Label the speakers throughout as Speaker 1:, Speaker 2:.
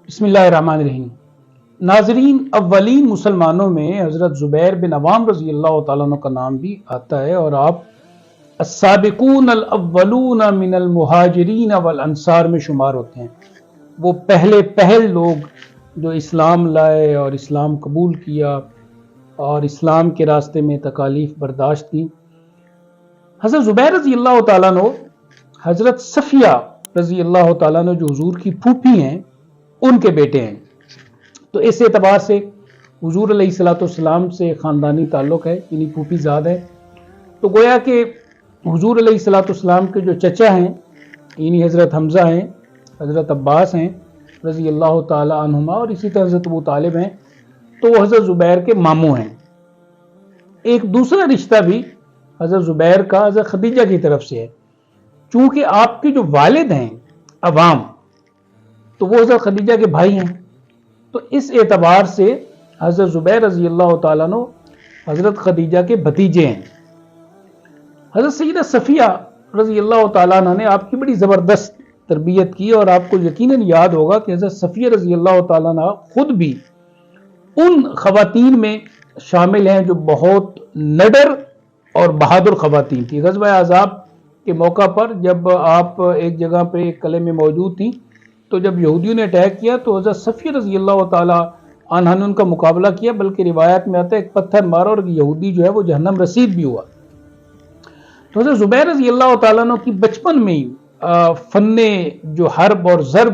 Speaker 1: بسم اللہ الرحمن الرحیم۔ ناظرین، اولین مسلمانوں میں حضرت زبیر بن عوام رضی اللہ تعالیٰ عنہ کا نام بھی آتا ہے، اور آپ السابقون الاولون من المہاجرین والانصار میں شمار ہوتے ہیں۔ وہ پہل لوگ جو اسلام لائے اور اسلام قبول کیا اور اسلام کے راستے میں تکالیف برداشت کی۔ حضرت زبیر رضی اللہ تعالیٰ عنہ حضرت صفیہ رضی اللہ تعالیٰ عنہ جو حضور کی پھوپھی ہیں ان کے بیٹے ہیں، تو اس اعتبار سے حضور علیہ الصلوۃ والسلام سے خاندانی تعلق ہے، یعنی پھوپھی زاد ہے۔ تو گویا کہ حضور علیہ الصلوۃ والسلام کے جو چچا ہیں یعنی حضرت حمزہ ہیں، حضرت عباس ہیں رضی اللہ تعالی عنہما، اور اسی طرح حضرت ابو طالب ہیں، تو وہ حضرت زبیر کے ماموں ہیں۔ ایک دوسرا رشتہ بھی حضرت زبیر کا حضرت خدیجہ کی طرف سے ہے، چونکہ آپ کے جو والد ہیں عوام، تو وہ حضرت خدیجہ کے بھائی ہیں، تو اس اعتبار سے حضرت زبیر رضی اللہ تعالیٰ عنہ حضرت خدیجہ کے بھتیجے ہیں۔ حضرت سیدہ صفیہ رضی اللہ تعالیٰ عنہ نے آپ کی بڑی زبردست تربیت کی، اور آپ کو یقیناً یاد ہوگا کہ حضرت صفیہ رضی اللہ تعالیٰ عنہ خود بھی ان خواتین میں شامل ہیں جو بہت نڈر اور بہادر خواتین تھی۔ غزوہ احزاب کے موقع پر جب آپ ایک جگہ پہ ایک قلعے میں موجود تھیں، تو جب یہودیوں نے اٹیک کیا تو حضرت صفیہ رضی اللہ تعالیٰ عنہ نے ان کا مقابلہ کیا، بلکہ روایت میں آتا ہے ایک پتھر مارا اور یہودی جو ہے وہ جہنم رسید بھی ہوا۔ تو حضرت زبیر رضی اللہ تعالیٰ عنہ کی بچپن میں ہی فن جو حرب اور ضرب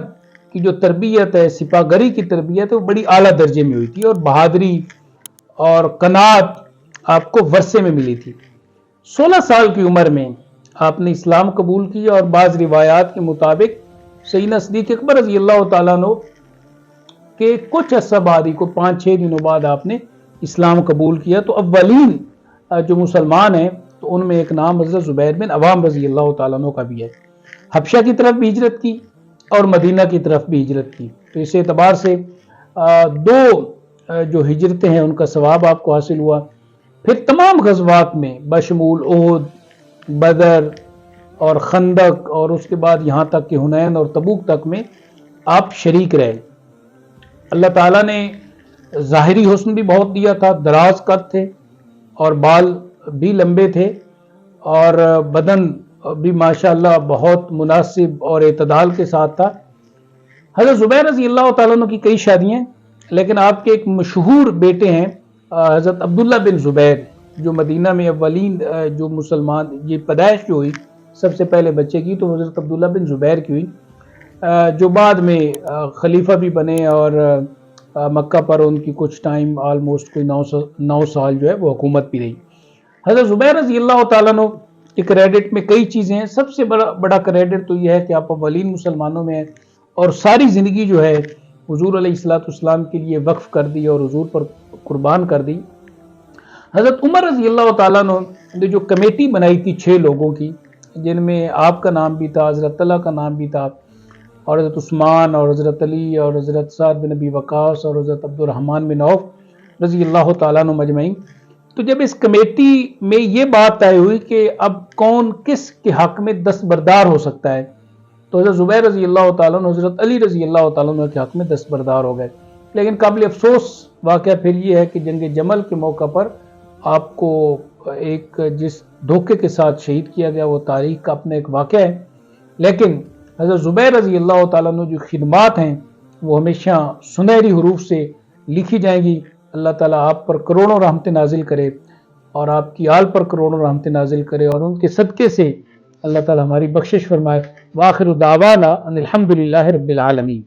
Speaker 1: کی جو تربیت ہے، سپاہ گری کی تربیت ہے، وہ بڑی اعلیٰ درجے میں ہوئی تھی، اور بہادری اور قناعت آپ کو ورثے میں ملی تھی۔ 16 سال کی عمر میں آپ نے اسلام قبول کیا، اور بعض روایات کے مطابق سیدنا صدیق اکبر رضی اللہ تعالیٰ عنہ کے کچھ عرصہ بعد ہی کو 5-6 دنوں بعد آپ نے اسلام قبول کیا۔ تو اولین جو مسلمان ہیں تو ان میں ایک نام حضرت زبیر بن عوام رضی اللہ تعالیٰ عنہ کا بھی ہے۔ حبشہ کی طرف بھی ہجرت کی اور مدینہ کی طرف بھی ہجرت کی، تو اس اعتبار سے دو جو ہجرتیں ہیں ان کا ثواب آپ کو حاصل ہوا۔ پھر تمام غزوات میں بشمول احد، بدر اور خندق، اور اس کے بعد یہاں تک کہ حنین اور تبوک تک میں آپ شریک رہے۔ اللہ تعالیٰ نے ظاہری حسن بھی بہت دیا تھا، دراز قد تھے اور بال بھی لمبے تھے، اور بدن بھی ماشاءاللہ بہت مناسب اور اعتدال کے ساتھ تھا۔ حضرت زبیر رضی اللہ تعالیٰ عنہ کی کئی شادیاں، لیکن آپ کے ایک مشہور بیٹے ہیں حضرت عبداللہ بن زبیر، جو مدینہ میں اولین جو مسلمان یہ پیدائش جو ہوئی سب سے پہلے بچے کی، تو حضرت عبداللہ بن زبیر کی ہوئی، جو بعد میں خلیفہ بھی بنے، اور مکہ پر ان کی کچھ ٹائم آلموسٹ کوئی 9 سال جو ہے وہ حکومت بھی رہی۔ حضرت زبیر رضی اللہ تعالیٰ عنہ کے کریڈٹ میں کئی چیزیں ہیں۔ سب سے بڑا کریڈٹ تو یہ ہے کہ آپ اولین مسلمانوں میں ہیں، اور ساری زندگی جو ہے حضور علیہ الصلوۃ والسلام کے لیے وقف کر دی اور حضور پر قربان کر دی۔ حضرت عمر رضی اللہ تعالیٰ عنہ نے جو کمیٹی بنائی تھی 6 لوگوں کی، جن میں آپ کا نام بھی تھا، حضرت طلحہ کا نام بھی تھا، اور حضرت عثمان اور حضرت علی اور حضرت سعد بن ابی وقاص اور حضرت عبد الرحمن بن عوف رضی اللہ تعالیٰ عنہ مجمعین۔ تو جب اس کمیٹی میں یہ بات طے ہوئی کہ اب کون کس کے حق میں دستبردار ہو سکتا ہے، تو حضرت زبیر رضی اللہ تعالیٰ عنہ حضرت علی رضی اللہ تعالیٰ عنہ کے حق میں دستبردار ہو گئے۔ لیکن قابل افسوس واقعہ پھر یہ ہے کہ جنگ جمل کے موقع پر آپ کو ایک جس دھوکے کے ساتھ شہید کیا گیا وہ تاریخ کا اپنا ایک واقعہ ہے، لیکن حضرت زبیر رضی اللہ تعالیٰ عنہ جو خدمات ہیں وہ ہمیشہ سنہری حروف سے لکھی جائیں گی۔ اللہ تعالیٰ آپ پر کروڑوں رحمتیں نازل کرے، اور آپ کی آل پر کروڑوں رحمتیں نازل کرے، اور ان کے صدقے سے اللہ تعالیٰ ہماری بخشش فرمائے۔ وآخر دعوانا ان الحمدللہ رب العالمین۔